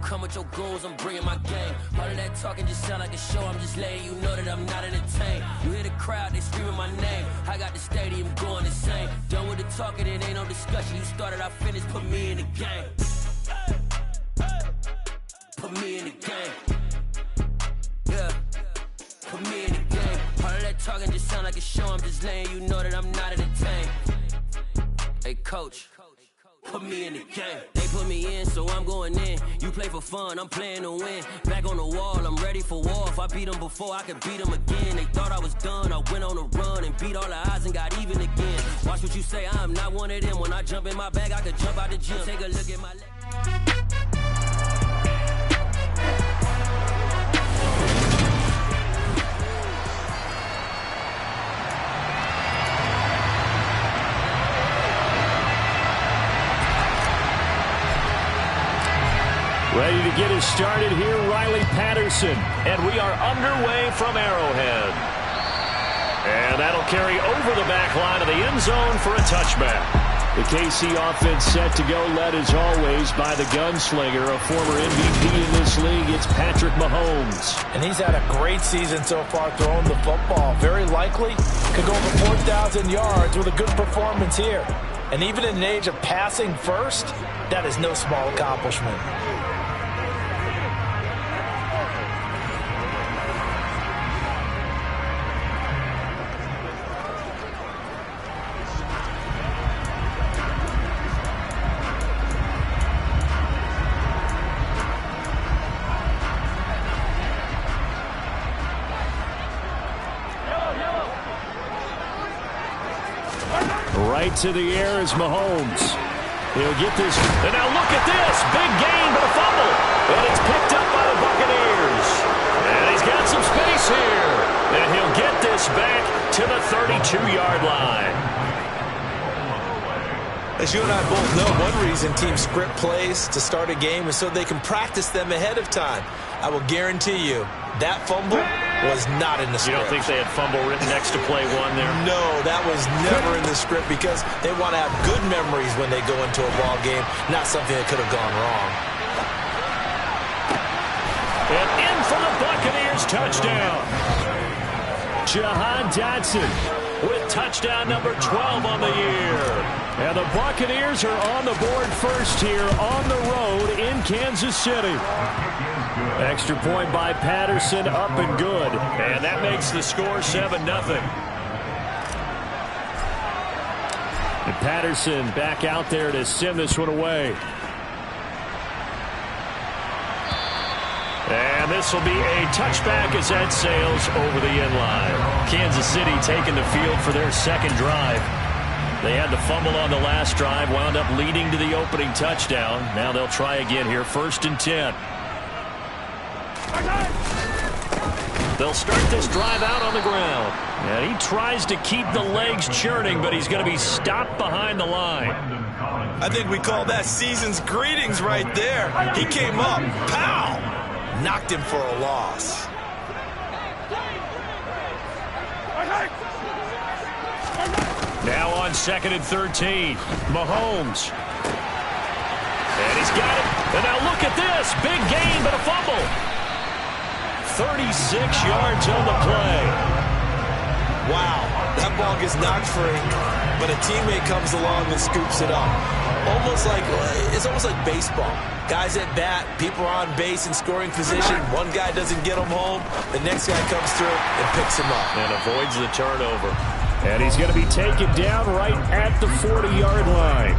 come with your goons, I'm bringing my gang. All of that talking just sound like a show, I'm just letting you know that I'm not entertained. You hear the crowd, they screaming my name. I got the stadium going insane. Done with the talking, it ain't no discussion. You started, I finished, put me in the game. Put me in the game. Yeah. Put me in the game. All of that talking just sound like a show, I'm just letting you know that I'm not entertained. Hey, coach. Put me in the game. They put me in, so I'm going in. You play for fun, I'm playing to win. Back on the wall, I'm ready for war. If I beat them before, I could beat them again. They thought I was done, I went on a run and beat all the odds and got even again. Watch what you say, I'm not one of them. When I jump in my bag, I could jump out the gym. Take a look at my leg. Ready to get us started here, Riley Patterson. And we are underway from Arrowhead. And that'll carry over the back line of the end zone for a touchback. The KC offense set to go, led as always by the gunslinger, a former MVP in this league. It's Patrick Mahomes. And he's had a great season so far throwing the football. Very likely could go over 4,000 yards with a good performance here. And even in an age of passing first, that is no small accomplishment. Right to the air is Mahomes. He'll get this. And now look at this. Big gain, but a fumble. And it's picked up by the Buccaneers. And he's got some space here. And he'll get this back to the 32-yard line. As you and I both know, one reason teams script plays to start a game is so they can practice them ahead of time. I will guarantee you that fumble was not in the script. You don't think they had fumble written next to play one there? No, that was never in the script because they want to have good memories when they go into a ball game, not something that could have gone wrong. And in for the Buccaneers touchdown. Jahan Dotson with touchdown number 12 on the year. And the Buccaneers are on the board first here on the road in Kansas City. Extra point by Patterson, up and good. And that makes the score 7-0. And Patterson back out there to send this one away. And this will be a touchback as that sails over the end line. Kansas City taking the field for their second drive. They had the fumble on the last drive, wound up leading to the opening touchdown. Now they'll try again here, 1st and 10. They'll start this drive out on the ground. And he tries to keep the legs churning, but he's going to be stopped behind the line. I think we call that season's greetings right there. He came up, pow! Knocked him for a loss. Now on 2nd and 13, Mahomes. And he's got it. And now look at this. Big gain, but a fumble. 36 yards on the play. Wow, that ball gets knocked free, but a teammate comes along and scoops it up. It's almost like baseball. Guys at bat, people are on base in scoring position. One guy doesn't get him home. The next guy comes through and picks him up. And avoids the turnover. And he's going to be taken down right at the 40-yard line.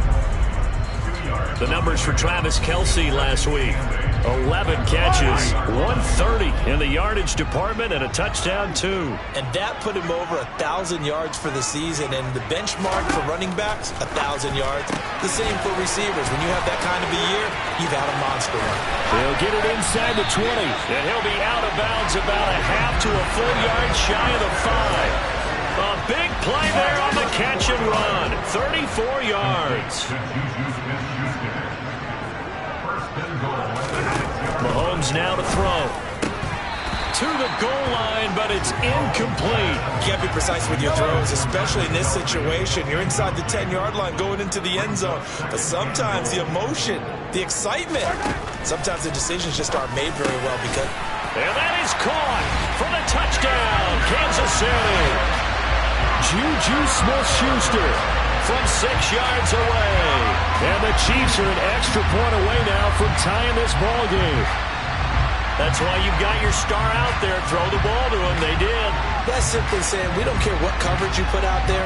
The numbers for Travis Kelce last week. 11 catches, 130 in the yardage department, and a touchdown, too. And that put him over 1,000 yards for the season. And the benchmark for running backs, 1,000 yards. The same for receivers. When you have that kind of a year, you've had a monster run. He'll get it inside the 20. And he'll be out of bounds about a half to a full yard shy of the 5. A big play there on the catch and run. 34 yards. Mahomes now to throw. to the goal line, but it's incomplete. You can't be precise with your throws, especially in this situation. You're inside the 10-yard line going into the end zone. But sometimes the emotion, the excitement, sometimes the decisions just aren't made very well because... And that is caught for the touchdown, Kansas City. Juju Smith-Schuster from 6 yards away. And the Chiefs are an extra point away now from tying this ball game. That's why you've got your star out there. Throw the ball to him. They did. That's simply saying we don't care what coverage you put out there.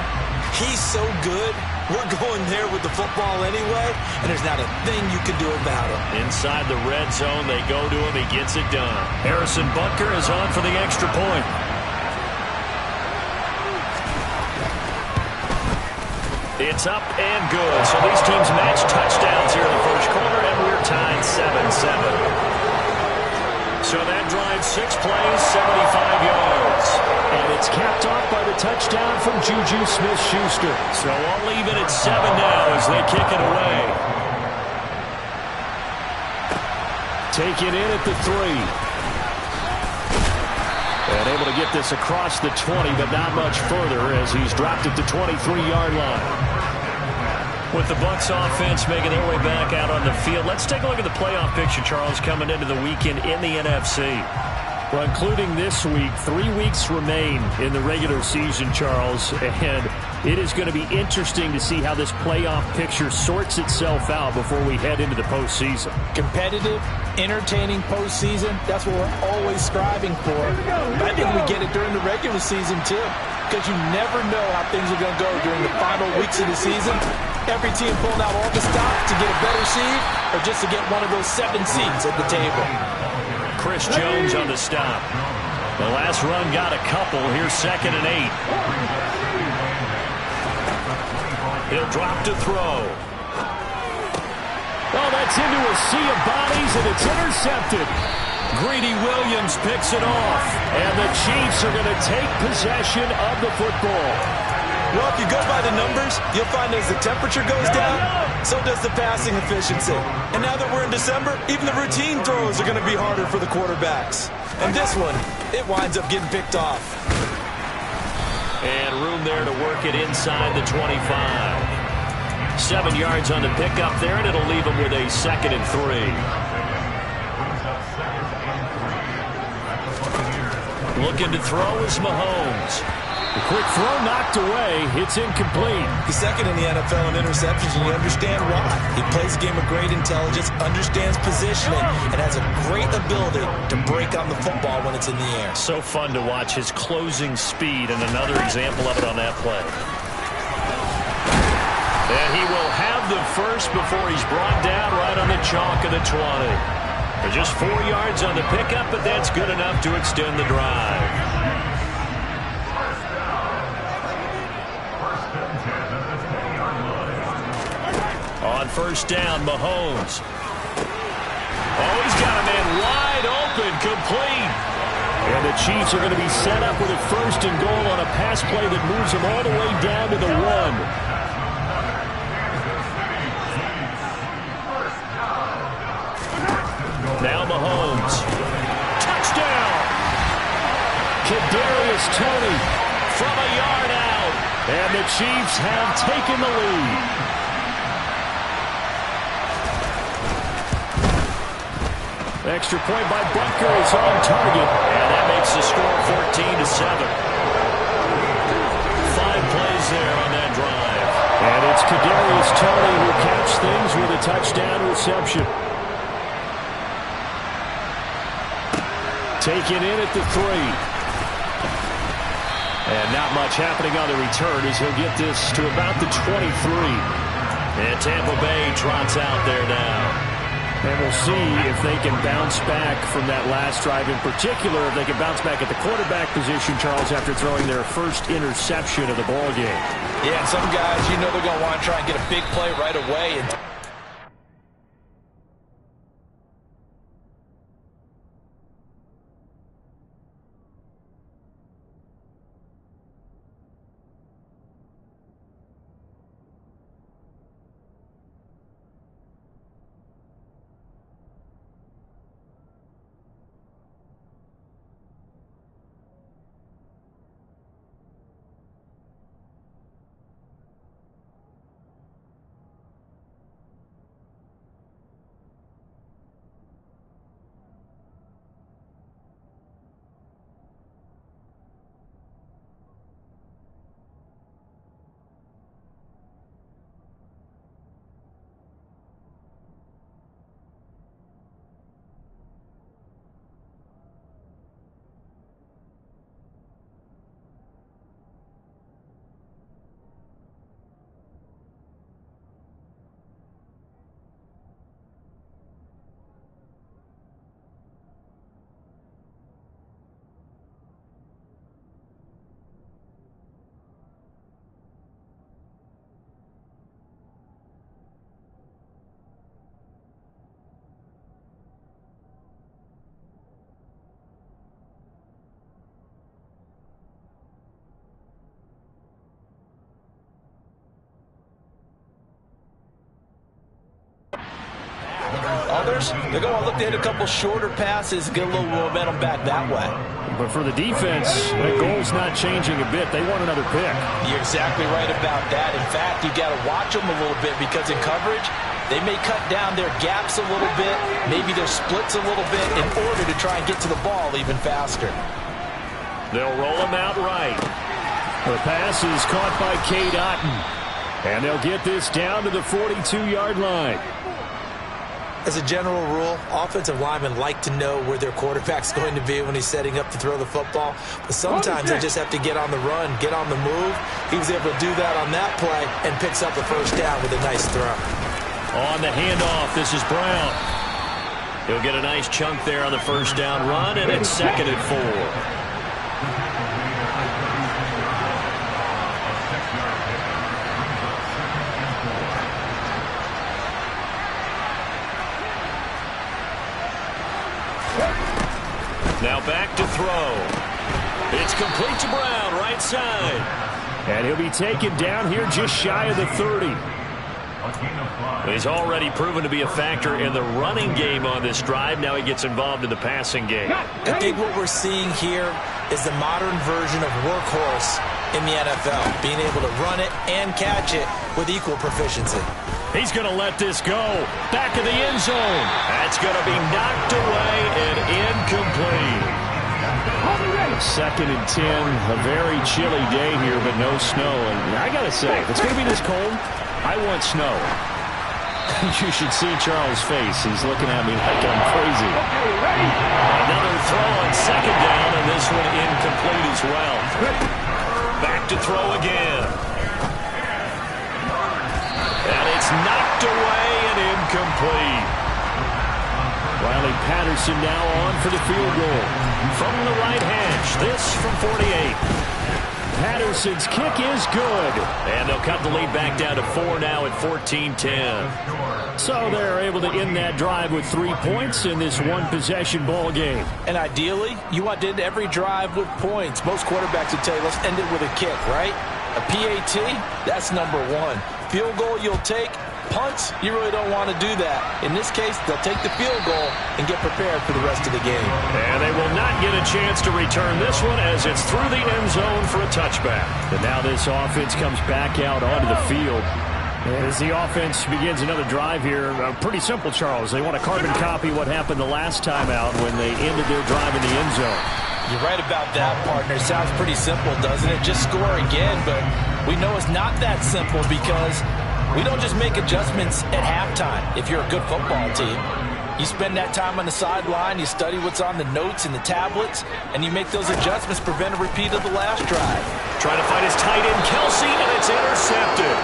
He's so good. We're going there with the football anyway, and there's not a thing you can do about it. Inside the red zone, they go to him. He gets it done. Harrison Butker is on for the extra point. It's up and good. So these teams match touchdowns here in the first quarter, and we're tied 7-7. So that drive, 6 plays, 75 yards. And it's capped off by the touchdown from Juju Smith-Schuster. So I'll leave it at 7 now as they kick it away. Taken in at the 3. And able to get this across the 20, but not much further as he's dropped it to 23-yard line. With the Bucs offense making their way back out on the field, let's take a look at the playoff picture, Charles, coming into the weekend in the NFC. Well, including this week, 3 weeks remain in the regular season, Charles, and it is going to be interesting to see how this playoff picture sorts itself out before we head into the postseason. Competitive, entertaining postseason, that's what we're always striving for. But I think we get it during the regular season, too, because you never know how things are going to go during the final weeks of the season. Every team pulling out all the stops to get a better seed or just to get one of those 7 seeds at the table. Chris Jones on the stop. The last run got a couple. Here's 2nd and 8. He'll drop to throw. Oh, that's into a sea of bodies, and it's intercepted. Greedy Williams picks it off, and the Chiefs are going to take possession of the football. Well, if you go by the numbers, you'll find as the temperature goes down, so does the passing efficiency. And now that we're in December, even the routine throws are going to be harder for the quarterbacks. And this one, it winds up getting picked off. And room there to work it inside the 25. 7 yards on the pickup there, and it'll leave them with a 2nd and 3. Looking to throw is Mahomes. The quick throw knocked away. It's incomplete. He's 2nd in the NFL in interceptions, and you understand why. He plays a game of great intelligence, understands positioning, and has a great ability to break on the football when it's in the air. So fun to watch his closing speed, and another example of it on that play. And he will have the first before he's brought down right on the chalk of the 20. They're just 4 yards on the pickup, but that's good enough to extend the drive. On first down, Mahomes. Oh, he's got a man wide open, complete. And the Chiefs are going to be set up with a 1st and goal on a pass play that moves them all the way down to the 1. Now Mahomes. Touchdown! Kadarius Toney from a yard out. And the Chiefs have taken the lead. Extra point by Butker is on target. And that makes the score 14-7. 5 plays there on that drive. And it's Kadarius Toney who caps things with a touchdown reception. Taken in at the 3. And not much happening on the return as he'll get this to about the 23. And Tampa Bay trots out there now. And we'll see if they can bounce back from that last drive, in particular, if they can bounce back at the quarterback position, Charles, after throwing their first interception of the ball game. Yeah, and some guys, you know they're going to want to try and get a big play right away. And course, they're going to look to hit a couple shorter passes, get a little momentum back that way. But for the defense, the goal's not changing a bit. They want another pick. You're exactly right about that. In fact, you've got to watch them a little bit because in coverage, they may cut down their gaps a little bit, maybe their splits a little bit in order to try and get to the ball even faster. They'll roll him out right. The pass is caught by Cade Otton. And they'll get this down to the 42-yard line. As a general rule, offensive linemen like to know where their quarterback's going to be when he's setting up to throw the football. But sometimes they just have to get on the run, get on the move. He was able to do that on that play and picks up a first down with a nice throw. On the handoff, this is Brown. He'll get a nice chunk there on the first down run, and it's 2nd and 4. Now back to throw. It's complete to Brown, right side. And he'll be taken down here just shy of the 30. He's already proven to be a factor in the running game on this drive. Now he gets involved in the passing game. I think what we're seeing here is the modern version of workhorse in the NFL, being able to run it and catch it with equal proficiency. He's going to let this go. Back of the end zone. That's going to be knocked away and incomplete. 2nd and 10. A very chilly day here, but no snow. And I got to say, if it's going to be this cold, I want snow. You should see Charles' face. He's looking at me like I'm crazy. Another throw on 2nd down, and this one incomplete as well. Back to throw again. And it's knocked away and incomplete. Riley Patterson now on for the field goal. From the right hash, this from 48. Patterson's kick is good. And they'll cut the lead back down to 4 now at 14-10. So they're able to end that drive with 3 points in this one-possession ball game. And ideally, you want to end every drive with points. Most quarterbacks would tell you, let's end it with a kick, right? A PAT, that's number 1. Field goal you'll take. Punts, you really don't want to do that. In this case, they'll take the field goal and get prepared for the rest of the game. And they will not get a chance to return this one as it's through the end zone for a touchback. And now this offense comes back out onto the field. As the offense begins another drive here, pretty simple, Charles. They want to carbon copy what happened the last time out when they ended their drive in the end zone. You're right about that, partner. Sounds pretty simple, doesn't it? Just score again, but we know it's not that simple because we don't just make adjustments at halftime if you're a good football team. You spend that time on the sideline, you study what's on the notes and the tablets, and you make those adjustments to prevent a repeat of the last drive. Trying to find his tight end, Kelsey, and it's intercepted.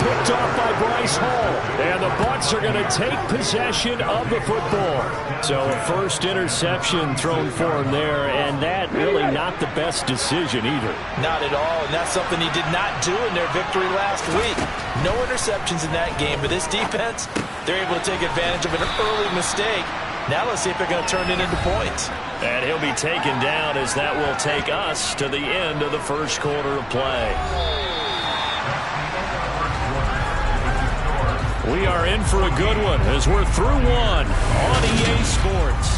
Picked off by Bryce Hall. And the Bucs are going to take possession of the football. So a first interception thrown for him there, and that really not the best decision either. Not at all, and that's something he did not do in their victory last week. No interceptions in that game, but this defense, they're able to take advantage of an early mistake. Now let's see if they're going to turn it into points. And he'll be taken down as that will take us to the end of the first quarter of play. We are in for a good one as we're through one on EA Sports.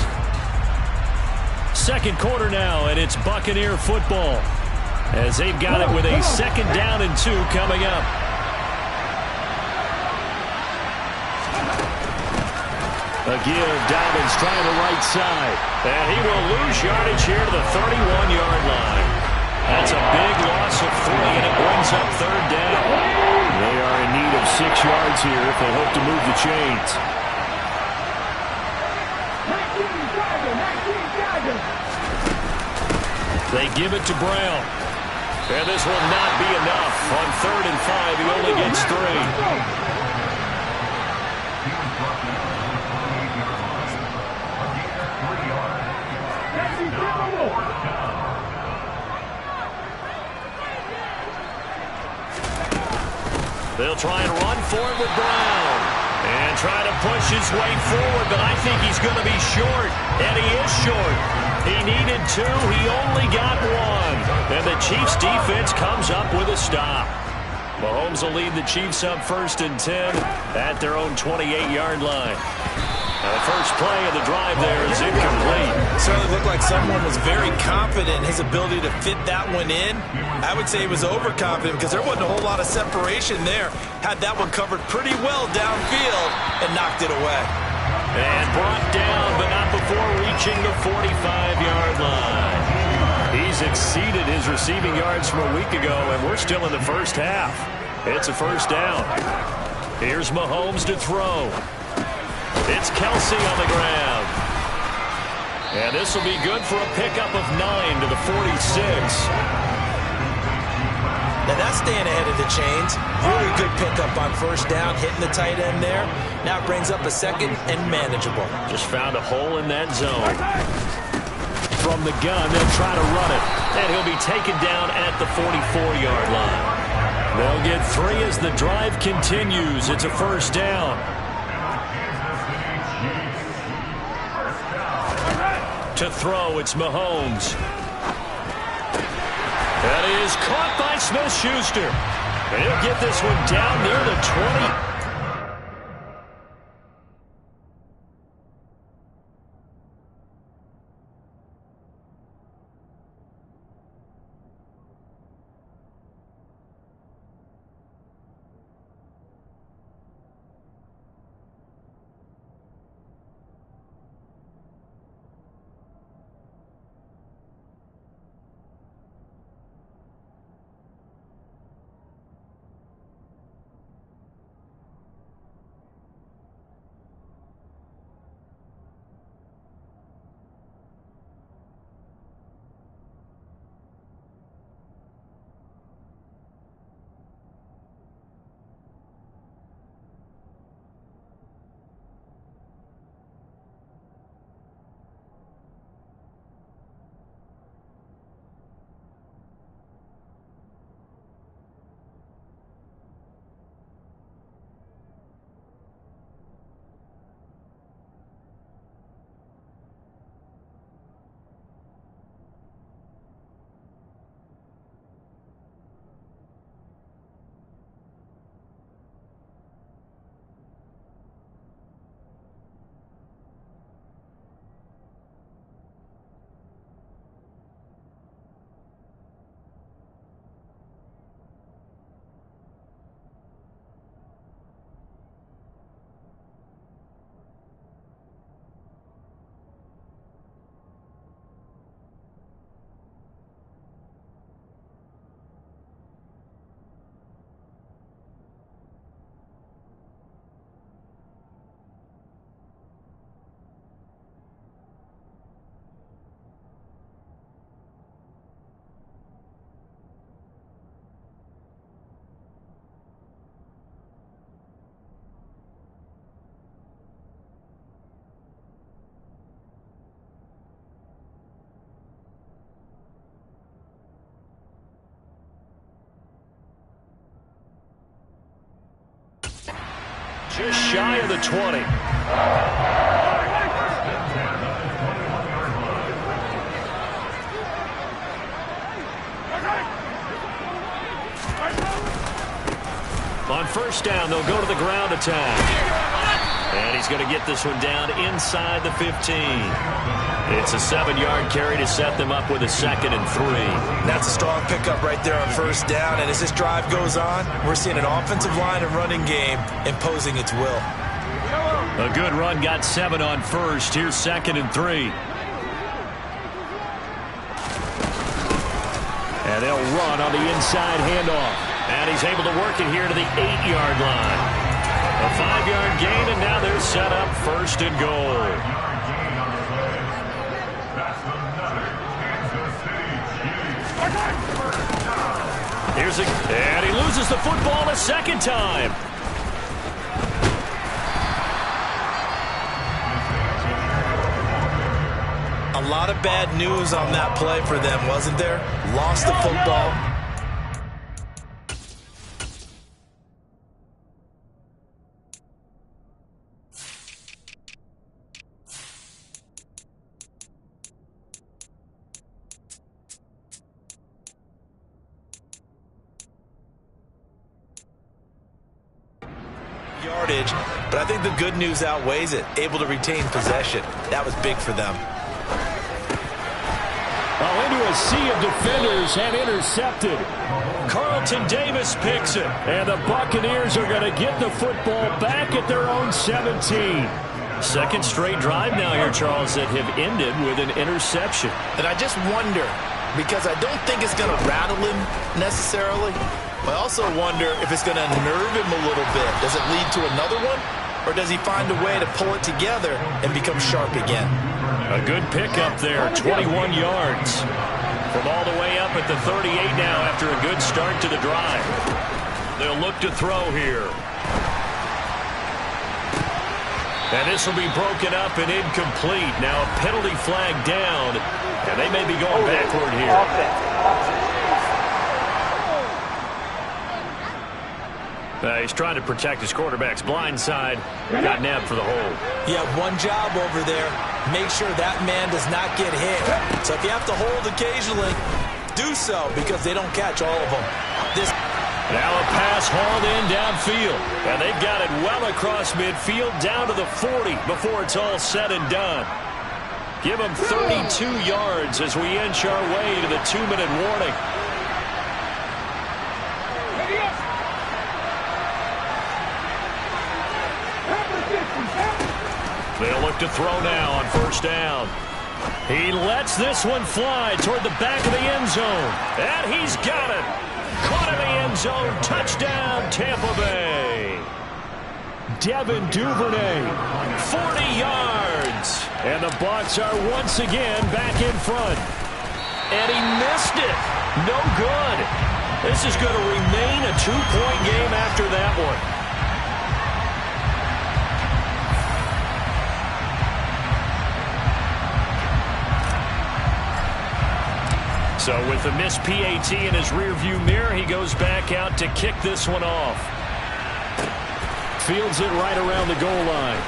Second quarter now, and it's Buccaneer football as they've got it with a 2nd down and 2 coming up. A give, Dobbins trying the right side. And he will lose yardage here to the 31-yard line. That's a big loss of 3, and it brings up 3rd down. They are in need of 6 yards here if they hope to move the chains. They give it to Brown. And this will not be enough. On 3rd and 5, he only gets 3. They'll try and run for it with Brown. And try to push his way forward, but I think he's going to be short. And he is short. He needed 2. He only got 1. And the Chiefs defense comes up with a stop. Mahomes will lead the Chiefs up 1st and 10 at their own 28-yard line. The first play of the drive there is incomplete. Certainly looked like someone was very confident in his ability to fit that one in. I would say he was overconfident because there wasn't a whole lot of separation there. Had that one covered pretty well downfield and knocked it away. And brought down, but not before reaching the 45-yard line. He's exceeded his receiving yards from a week ago, and we're still in the first half. It's a first down. Here's Mahomes to throw. It's Kelsey on the ground. And this will be good for a pickup of 9 to the 46. Now that's staying ahead of the chains. Really good pickup on first down, hitting the tight end there. Now it brings up a second and manageable. Just found a hole in that zone. From the gun, they'll try to run it. And he'll be taken down at the 44-yard line. They'll get 3 as the drive continues. It's a first down. To throw, it's Mahomes. That is caught by Smith-Schuster. And he'll get this one down near the 20. Just shy of the 20. On first down, they'll go to the ground attack. And he's going to get this one down inside the 15. It's a 7-yard carry to set them up with a 2nd and 3. That's a strong pickup right there on first down. And as this drive goes on, we're seeing an offensive line and running game imposing its will. A good run, got 7 on first. Here's 2nd and 3. And they'll run on the inside handoff. And he's able to work it here to the 8-yard line. A 5-yard gain, and now they're set up 1st and goal. And he loses the football a 2nd time. A lot of bad news on that play for them, wasn't there? Lost the football. yardage, but I think the good news outweighs it. Able to retain possession. That was big for them. Into a sea of defenders and intercepted. Carlton Davis picks it. And the Buccaneers are going to get the football back at their own 17. Second straight drive now here, Charles, that have ended with an interception. And I just wonder, because I don't think it's going to rattle him necessarily, but I also wonder if it's going to nerve him a little bit. Does it lead to another one? Or does he find a way to pull it together and become sharp again? A good pickup there, 21 yards. From all the way up at the 38 now after a good start to the drive. They'll look to throw here. And this will be broken up and incomplete. Now a penalty flag down, and they may be going backward here. He's trying to protect his quarterback's blind side. Got nabbed for the hold. You have one job over there. Make sure that man does not get hit. So if you have to hold occasionally, do so because they don't catch all of them. Now a pass hauled in downfield. And they've got it well across midfield down to the 40 before it's all said and done. Give them 32 yards as we inch our way to the 2-minute warning. They'll look to throw now on first down. He lets this one fly toward the back of the end zone. And he's got it. Caught in the end zone. Touchdown, Tampa Bay. Devin Duvernay, 40 yards. And the Bucs are once again back in front. And he missed it. No good. This is going to remain a 2-point game after that one. So with the missed PAT in his rearview mirror, he goes back out to kick this one off. Fields it right around the goal line.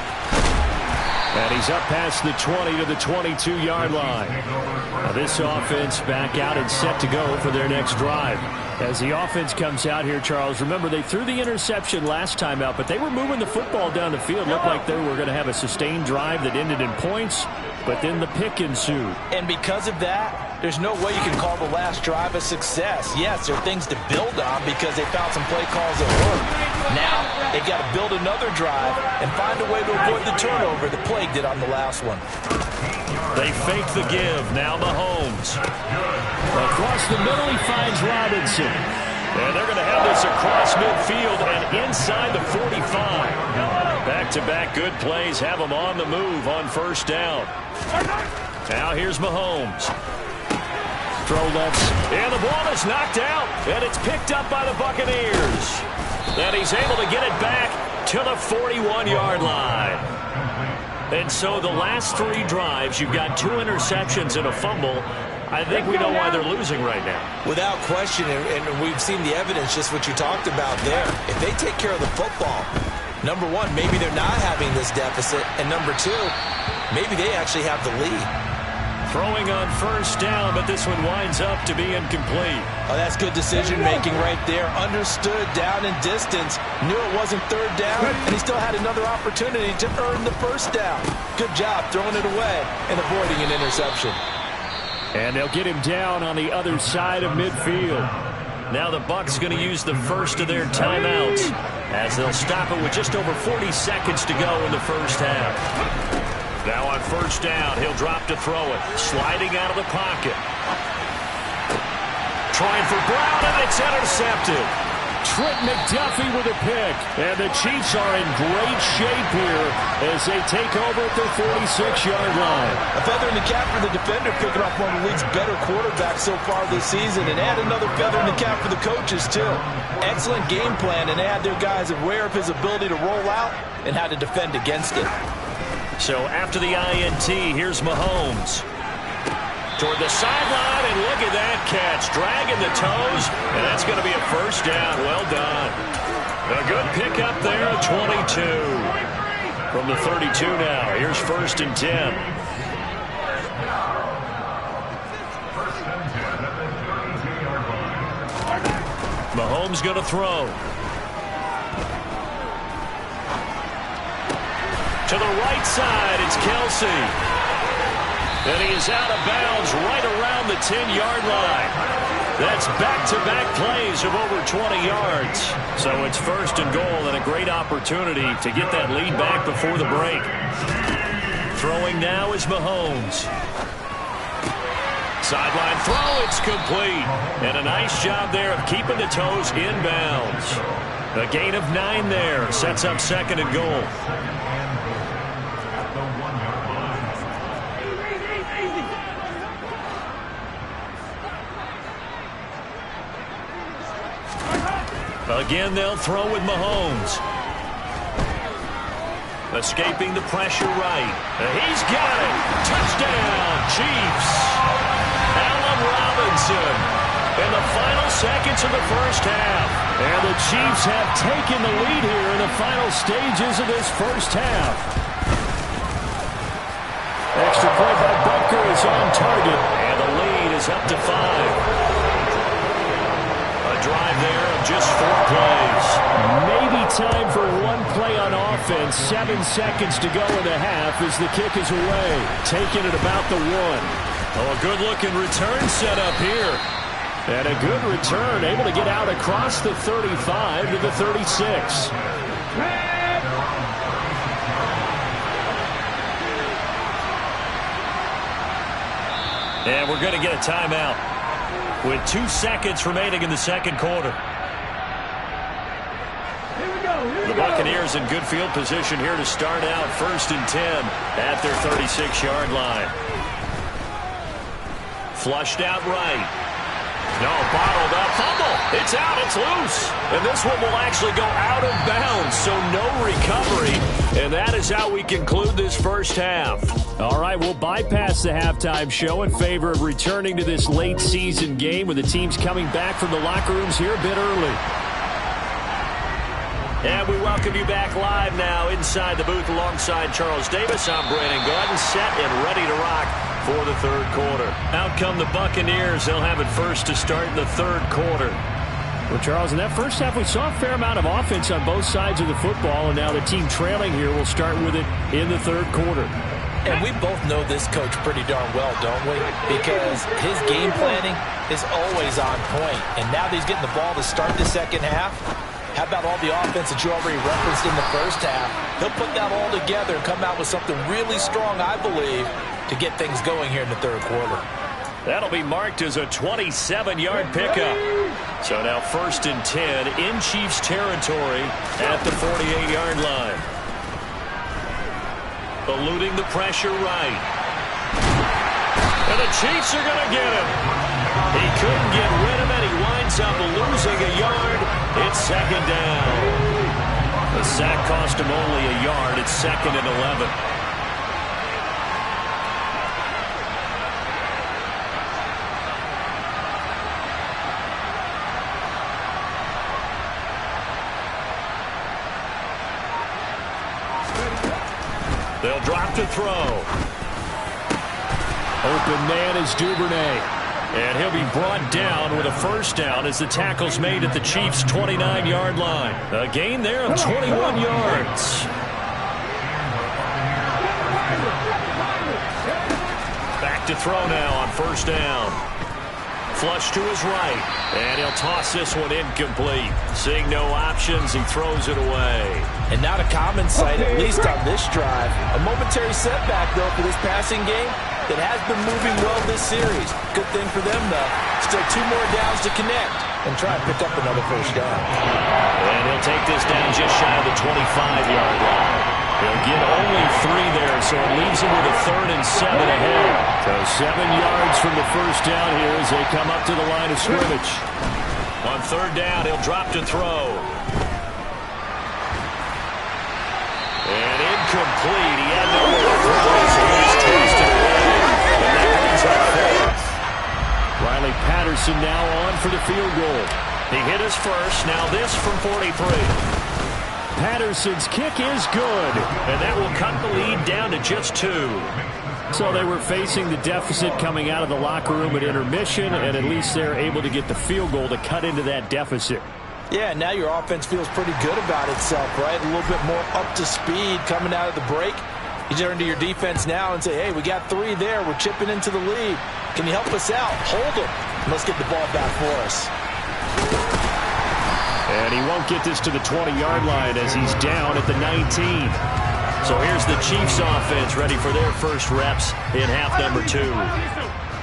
And he's up past the 20 to the 22-yard line. Now this offense back out and set to go for their next drive. As the offense comes out here, Charles, remember they threw the interception last time out, but they were moving the football down the field. Looked like they were going to have a sustained drive that ended in points, but then the pick ensued. And because of that, there's no way you can call the last drive a success. Yes, there are things to build on because they found some play calls that work. Now, they've got to build another drive and find a way to avoid the turnover that plagued it on the last one. They fake the give. Now Mahomes. Across the middle, he finds Robinson. And they're going to have this across midfield and inside the 45. Back-to-back good plays have them on the move on first down. Now here's Mahomes. Throw left. And the ball is knocked out. And it's picked up by the Buccaneers. And he's able to get it back to the 41-yard line. And so the last three drives, you've got 2 interceptions and a fumble. I think we know why they're losing right now. Without question, and we've seen the evidence, just what you talked about there. If they take care of the football, number one, maybe they're not having this deficit. And number two, maybe they actually have the lead. Throwing on first down, but this one winds up to be incomplete. Oh, that's good decision-making right there. Understood down and distance. Knew it wasn't third down, and he still had another opportunity to earn the first down. Good job throwing it away and avoiding an interception. And they'll get him down on the other side of midfield. Now the Bucs going to use the first of their timeouts as they'll stop it with just over 40 seconds to go in the first half. Now on first down, he'll drop to throw it. Sliding out of the pocket. Trying for Brown, and it's intercepted. Trent McDuffie with a pick. And the Chiefs are in great shape here as they take over at their 46-yard line. A feather in the cap for the defender, picking off one of the league's better quarterbacks so far this season, and add another feather in the cap for the coaches, too. Excellent game plan, and they had their guys aware of his ability to roll out and how to defend against it. So after the INT, here's Mahomes. Toward the sideline, and look at that catch. Dragging the toes, and that's going to be a first down. Well done. A good pickup there, 22. From the 32 now, here's first and 10. Mahomes going to throw. To the right side, it's Kelsey. And he is out of bounds right around the 10-yard line. That's back-to-back plays of over 20 yards. So it's first and goal and a great opportunity to get that lead back before the break. Throwing now is Mahomes. Sideline throw, it's complete. And a nice job there of keeping the toes inbounds. A gain of 9 there sets up second and goal. Again, they'll throw with Mahomes. Escaping the pressure right. He's got it. Touchdown, Chiefs. Allen Robinson in the final seconds of the first half. And the Chiefs have taken the lead here in the final stages of this first half. Extra point by Butker is on target. And the lead is up to 5. Drive there of just 4 plays. Maybe time for one play on offense. 7 seconds to go in the half as the kick is away. Taking it about the 1. Oh, a good-looking return set up here. And a good return, able to get out across the 35 to the 36. And we're going to get a timeout with 2 seconds remaining in the second quarter. The Buccaneers in good field position here to start out first and 10 at their 36-yard line. Flushed out right. No, bottled up. Fumble. It's out. It's loose. And this one will actually go out of bounds, so no recovery. And that is how we conclude this first half. All right, we'll bypass the halftime show in favor of returning to this late season game with the teams coming back from the locker rooms here a bit early. And we welcome you back live now inside the booth alongside Charles Davis. I'm Brandon Gordon, set and ready to rock for the third quarter. Out come the Buccaneers. They'll have it first to start in the third quarter. Well, Charles, in that first half, we saw a fair amount of offense on both sides of the football, and now the team trailing here will start with it in the third quarter. And we both know this coach pretty darn well, don't we? Because his game planning is always on point. And now that he's getting the ball to start the second half, how about all the offense that you already referenced in the first half? He'll put that all together and come out with something really strong, I believe, to get things going here in the third quarter. That'll be marked as a 27-yard pickup. So now first and 10 in Chiefs territory at the 48-yard line. Eluding the pressure right. And the Chiefs are going to get him. He couldn't get rid of it. He winds up losing a yard. It's second down. The sack cost him only a yard. It's second and 11. They'll drop to throw. Open man is Duvernay. And he'll be brought down with a first down as the tackle's made at the Chiefs' 29-yard line. A gain there of 21 yards. Back to throw now on first down. Flush to his right. And he'll toss this one incomplete. Seeing no options, he throws it away. And not a common sight, at least on this drive. A momentary setback, though, for this passing game that has been moving well this series. Good thing for them, though. Still 2 more downs to connect and try and pick up another first down. And he'll take this down just shy of the 25-yard line. He'll get only 3 there, so it leaves him with a 3rd and 7 ahead. So 7 yards from the first down here as they come up to the line of scrimmage. On third down, he'll drop to throw. And incomplete. He had nowhere to throw, so he's toasted away. And that brings up 4th. Riley Patterson now on for the field goal. He hit his first. Now this from 43. Patterson's kick is good, and that will cut the lead down to just 2. So they were facing the deficit coming out of the locker room at intermission, and at least they're able to get the field goal to cut into that deficit. Yeah, now your offense feels pretty good about itself, right? A little bit more up to speed coming out of the break. You turn to your defense now and say, hey, we got 3 there. We're chipping into the lead. Can you help us out? Hold them. Let's get the ball back for us. And he won't get this to the 20-yard line as he's down at the 19. So here's the Chiefs offense ready for their first reps in half number 2.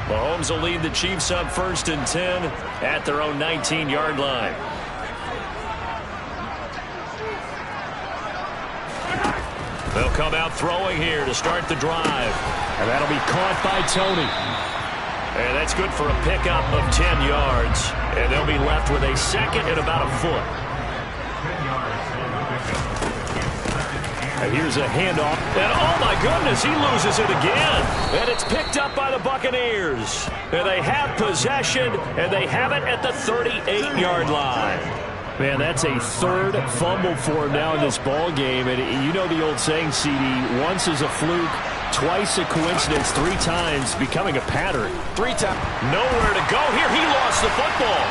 Mahomes will lead the Chiefs up 1st and 10 at their own 19-yard line. They'll come out throwing here to start the drive. And that'll be caught by Tony. And that's good for a pickup of 10 yards. And they'll be left with a second and about a foot. And here's a handoff. And oh my goodness, he loses it again. And it's picked up by the Buccaneers. And they have possession, and they have it at the 38-yard line. Man, that's a 3rd fumble for him now in this ball game. And you know the old saying, CD, once is a fluke, twice a coincidence, 3 times becoming a pattern. 3 times. Nowhere to go here. He lost the football.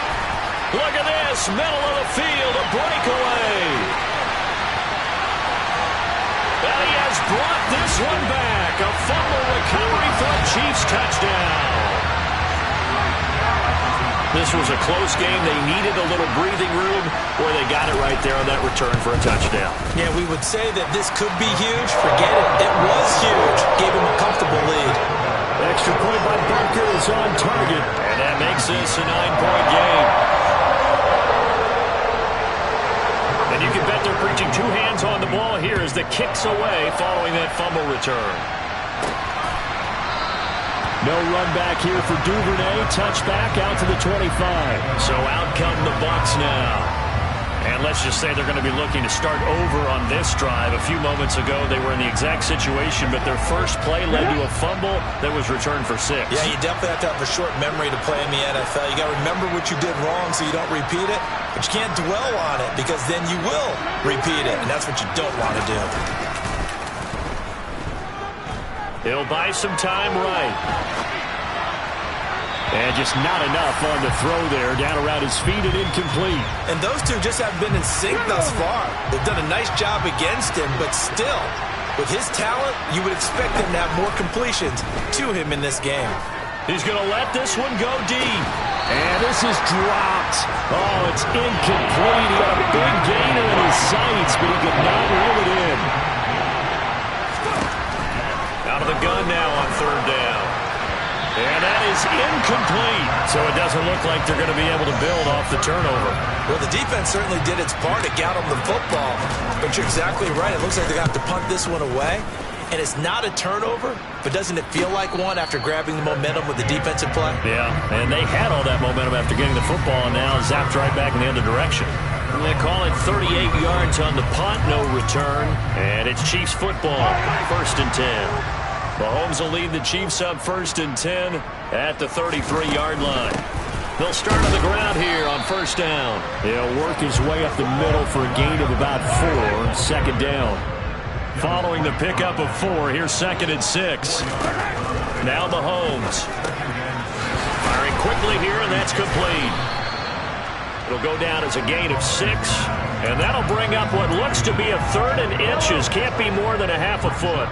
Look at this. Middle of the field, a breakaway. And he has brought this one back. A fumble recovery for a Chiefs touchdown. This was a close game. They needed a little breathing room, where they got it right there on that return for a touchdown. Yeah, we would say that this could be huge. Forget it. It was huge. Gave him a comfortable lead. Extra point by Barker is on target. And that makes this a 9-point game. And you can bet they're preaching 2 hands on the ball here as the kick's away following that fumble return. No run back here for Duvernay. Touchback out to the 25. So out come the Bucs now. And let's just say they're going to be looking to start over on this drive. A few moments ago, they were in the exact situation, but their first play led to a fumble that was returned for 6. Yeah, you definitely have to have a short memory to play in the NFL. You got to remember what you did wrong so you don't repeat it, but you can't dwell on it because then you will repeat it, and that's what you don't want to do. He'll buy some time right. And just not enough on the throw there. Down around his feet and incomplete. And those two just haven't been in sync thus far. They've done a nice job against him, but still, with his talent, you would expect him to have more completions to him in this game. He's going to let this one go deep. And this is dropped. Oh, it's incomplete. He got a big gainer in his sights, but he could not reel it in. Out of the gun now on 3rd down. And that is incomplete. So it doesn't look like they're going to be able to build off the turnover. Well, the defense certainly did its part to get them the football. But you're exactly right. It looks like they're going to have to punt this one away. And it's not a turnover, but doesn't it feel like one after grabbing the momentum with the defensive play? Yeah, and they had all that momentum after getting the football, and now zapped right back in the other direction. And they call it 38 yards on the punt, no return. And it's Chiefs football, 1st and 10. Mahomes will lead the Chiefs up 1st and 10 at the 33-yard line. They'll start on the ground here on 1st down. He'll work his way up the middle for a gain of about 4, 2nd down. Following the pickup of 4, here's 2nd and 6. Now Mahomes. Firing quickly here, and that's complete. It'll go down as a gain of 6, and that'll bring up what looks to be a 3rd and inches. Can't be more than a half a foot.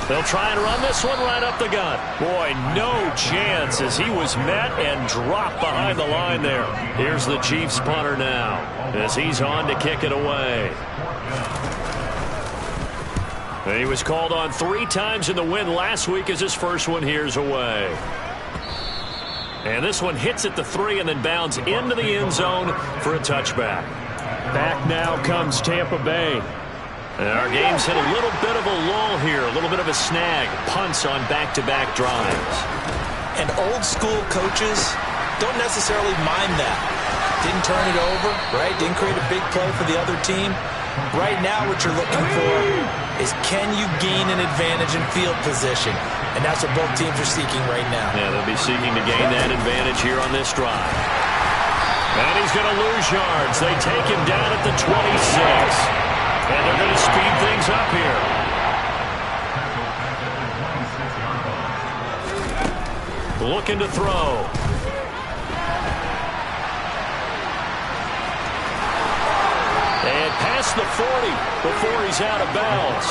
They'll try and run this one right up the gut. Boy, no chance as he was met and dropped behind the line there. Here's the Chiefs punter now as he's on to kick it away. And he was called on 3 times in the win last week as his first one here's away. And this one hits at the 3 and then bounds into the end zone for a touchback. Back now comes Tampa Bay. And our game's hit a little bit of a lull here, a little bit of a snag. Punts on back-to-back drives. And old school coaches don't necessarily mind that. Didn't turn it over, right? Didn't create a big play for the other team. Right now what you're looking for is can you gain an advantage in field position? And that's what both teams are seeking right now. Yeah, they'll be seeking to gain that advantage here on this drive. And he's going to lose yards. They take him down at the 26. And they're going to speed things up here. looking to throw. And past the 40 before he's out of bounds.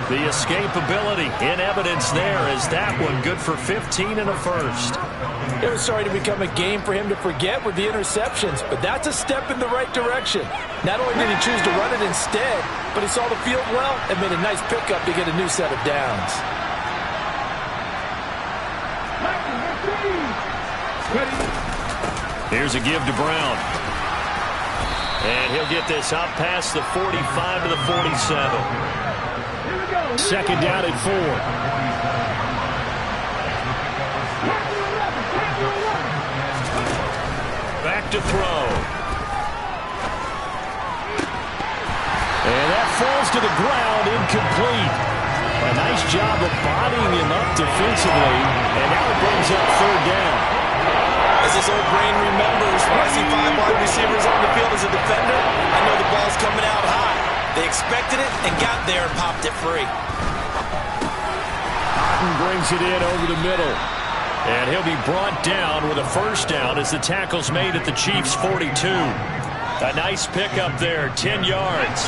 The escapability in evidence there as that one good for 15 and a first. It was starting to become a game for him to forget with the interceptions, but that's a step in the right direction. Not only did he choose to run it instead, but he saw the field well and made a nice pickup to get a new set of downs. Here's a give to Brown. And he'll get this up past the 45 to the 47. Second down and 4. Back to throw. And that falls to the ground, incomplete. A nice job of bodying him up defensively, and now it brings up third down. As this old brain remembers, when I see 5 wide receivers on the field as a defender, I know the ball's coming out high. They expected it and got there and popped it free. Otten brings it in over the middle. And he'll be brought down with a first down as the tackle's made at the Chiefs' 42. A nice pickup there, 10 yards.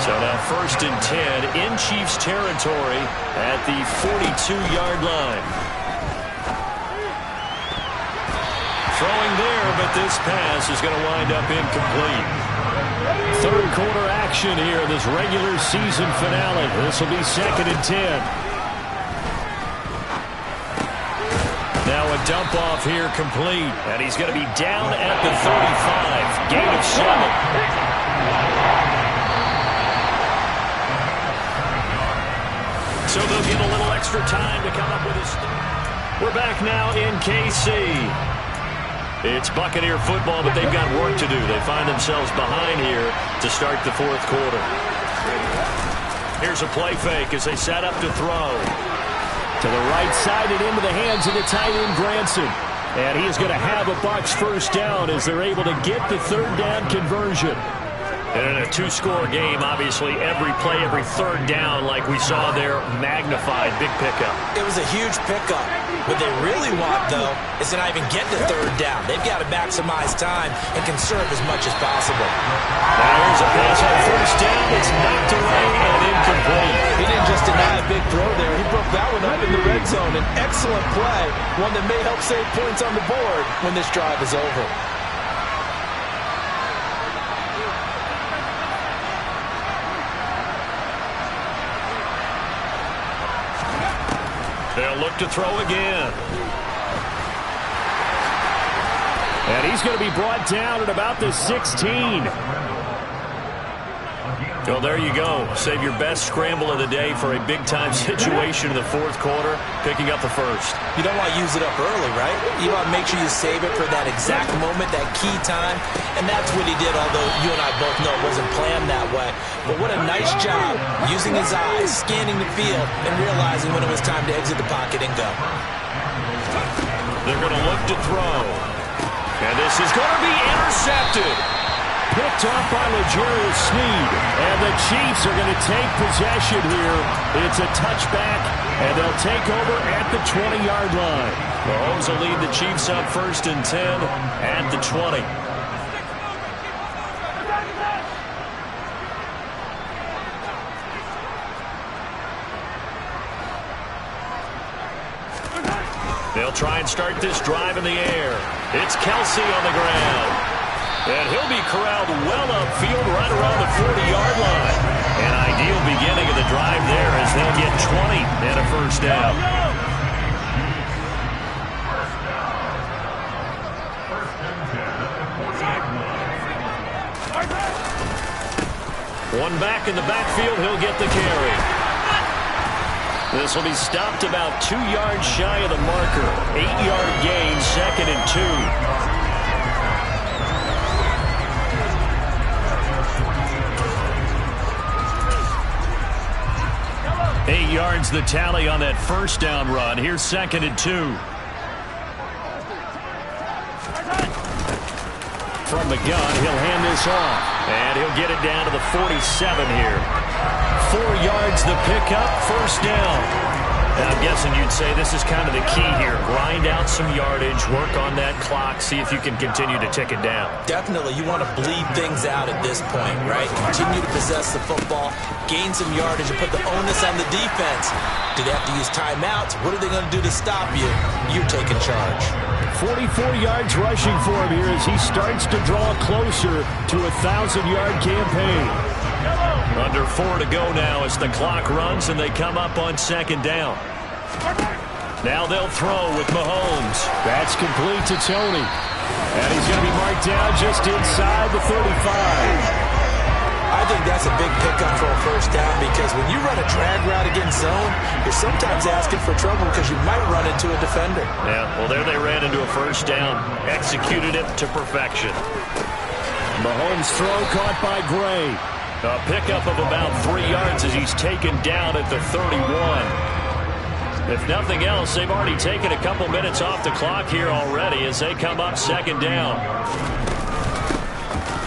So now first and 10 in Chiefs territory at the 42-yard line. Throwing there, but this pass is going to wind up incomplete. Third quarter action here in this regular season finale. This will be second and 10. Now a dump off here complete, and he's going to be down at the 35. Gain of 7. So they'll get a little extra time to come up with a start. We're back now in KC. It's Buccaneer football, but they've got work to do. They find themselves behind here to start the fourth quarter. Here's a play fake as they set up to throw. To the right side and into the hands of the tight end, Granson. And he is going to have a Bucs first down as they're able to get the third down conversion. And in a two-score game, obviously, every play, every third down, like we saw there, magnified. Big pickup. It was a huge pickup. What they really want, though, is to not even get the third down. They've got to maximize time and conserve as much as possible. Now here's a pass on first down. It's knocked away and incomplete. He didn't just deny a big throw there. He broke that one up in the red zone. An excellent play, one that may help save points on the board when this drive is over. They'll look to throw again. And he's going to be brought down at about the 16. Well, there you go. Save your best scramble of the day for a big-time situation in the fourth quarter, picking up the first. You don't want to use it up early, right? You want to make sure you save it for that exact moment, that key time. And that's what he did, although you and I both know it wasn't planned that way. But what a nice job using his eyes, scanning the field, and realizing when it was time to exit the pocket and go. They're going to look to throw. And this is going to be intercepted. Picked off by L'Jarius Sneed. And the Chiefs are going to take possession here. It's a touchback, and they'll take over at the 20-yard line. Mahomes will lead the Chiefs up first and 10 at the 20. They'll try and start this drive in the air. It's Kelsey on the ground. And he'll be corralled well upfield right around the 40-yard line. An ideal beginning of the drive there as they'll get 20 and a first down. One back in the backfield, he'll get the carry. This will be stopped about 2 yards shy of the marker. 8-yard gain, second and 2. 8 yards the tally on that first down run. Here's second and 2. From the gun, he'll hand this off. And he'll get it down to the 47 here. 4 yards the pickup, first down. I'm guessing you'd say this is kind of the key here. Grind out some yardage, work on that clock, see if you can continue to tick it down. Definitely, you want to bleed things out at this point, right? Continue to possess the football, gain some yardage, and put the onus on the defense. Do they have to use timeouts? What are they going to do to stop you? You're taking charge. 44 yards rushing for him here as he starts to draw closer to a 1,000-yard campaign. Under 4 to go now as the clock runs and they come up on second down. Now they'll throw with Mahomes. That's complete to Tony. And he's going to be marked down just inside the 35. I think that's a big pickup for a first down because when you run a drag route against zone, you're sometimes asking for trouble because you might run into a defender. Yeah, well, there they ran into a first down. Executed it to perfection. Mahomes' throw caught by Gray. A pickup of about 3 yards as he's taken down at the 31. If nothing else, they've already taken a couple minutes off the clock here already as they come up second down.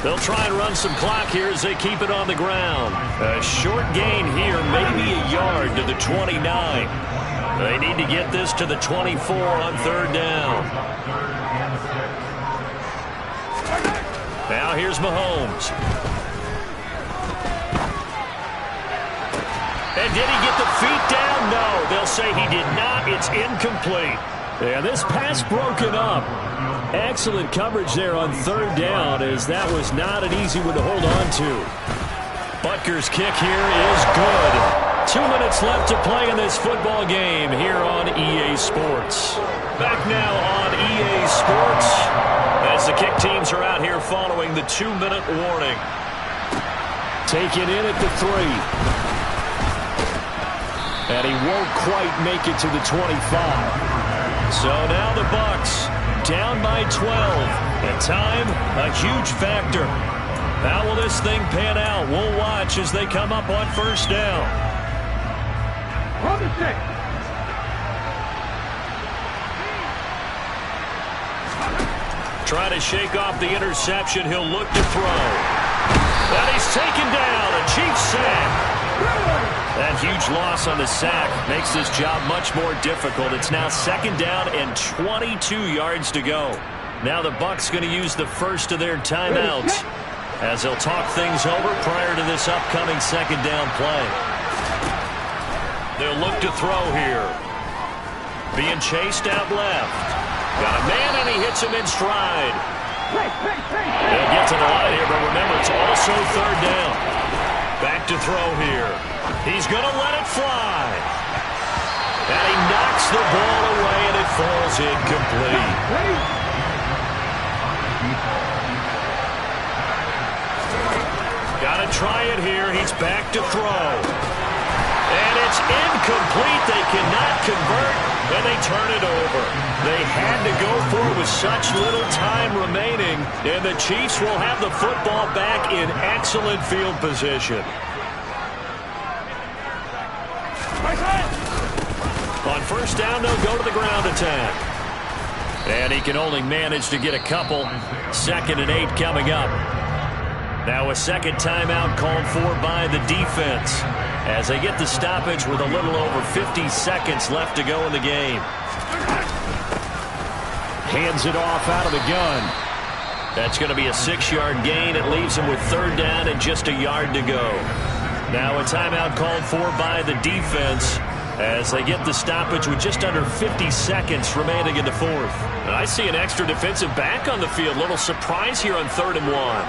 They'll try and run some clock here as they keep it on the ground. A short gain here, maybe a yard to the 29. They need to get this to the 24 on third down. Now here's Mahomes. And did he get the feet down? No, they'll say he did not. It's incomplete. Yeah, this pass broken up. Excellent coverage there on third down as that was not an easy one to hold on to. Butker's kick here is good. 2 minutes left to play in this football game here on EA Sports. Back now on EA Sports as the kick teams are out here following the 2-minute warning. Taken in at the 3. And he won't quite make it to the 25. So now the Bucs down by 12. And time, a huge factor. How will this thing pan out? We'll watch as they come up on first down. Try to shake off the interception. He'll look to throw. And he's taken down. A Chiefs sack. That huge loss on the sack makes this job much more difficult. It's now second down and 22 yards to go. Now the Bucs going to use the first of their timeouts as they'll talk things over prior to this upcoming second down play. They'll look to throw here. Being chased out left. Got a man and he hits him in stride. They'll get to the line here, but remember it's also third down. Back to throw here. He's going to let it fly. And he knocks the ball away, and it falls incomplete. Got to try it here. He's back to throw. And it's incomplete. They cannot convert, and they turn it over. They had to go for it with such little time remaining, and the Chiefs will have the football back in excellent field position. On first down, they'll go to the ground attack. And he can only manage to get a couple. 2nd and 8 coming up. Now a second timeout called for by the defense as they get the stoppage with a little over 50 seconds left to go in the game. Hands it off out of the gun. That's going to be a 6-yard gain. It leaves him with third down and just a yard to go. Now a timeout called for by the defense as they get the stoppage with just under 50 seconds remaining in the fourth. And I see an extra defensive back on the field. Little surprise here on 3rd and 1.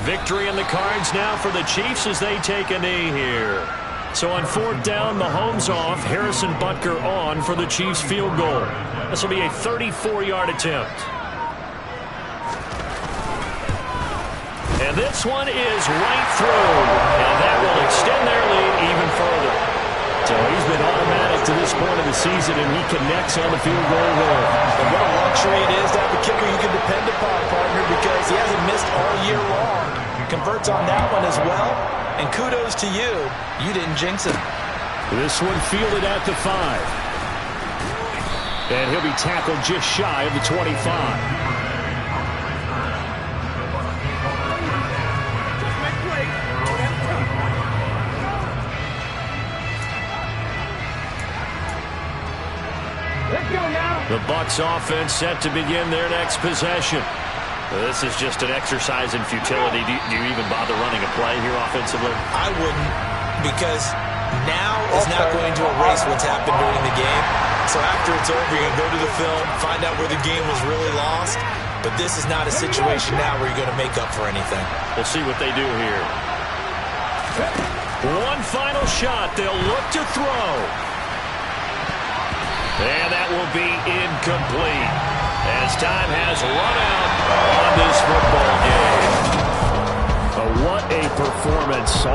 Victory in the cards now for the Chiefs as they take a knee here. So on 4th down, Mahomes off, Harrison Butker on for the Chiefs field goal. This will be a 34-yard attempt. And this one is right through. And that will extend their lead even further. So he's been automatic to this point of the season, and he connects on the field goal there. And what a luxury it is to have a kicker you can depend upon, partner, because he hasn't missed all year long. Converts on that one as well. And kudos to you. You didn't jinx him. This one fielded at the 5. And he'll be tackled just shy of the 25. The Bucs offense set to begin their next possession. This is just an exercise in futility. Do you even bother running a play here offensively? I wouldn't, because now is not going to erase what's happened during the game. So after it's over, you're going to go to the film, find out where the game was really lost. But this is not a situation now where you're going to make up for anything. We'll see what they do here. One final shot. They'll look to throw. And that will be incomplete as time has run out on this football game. What a performance.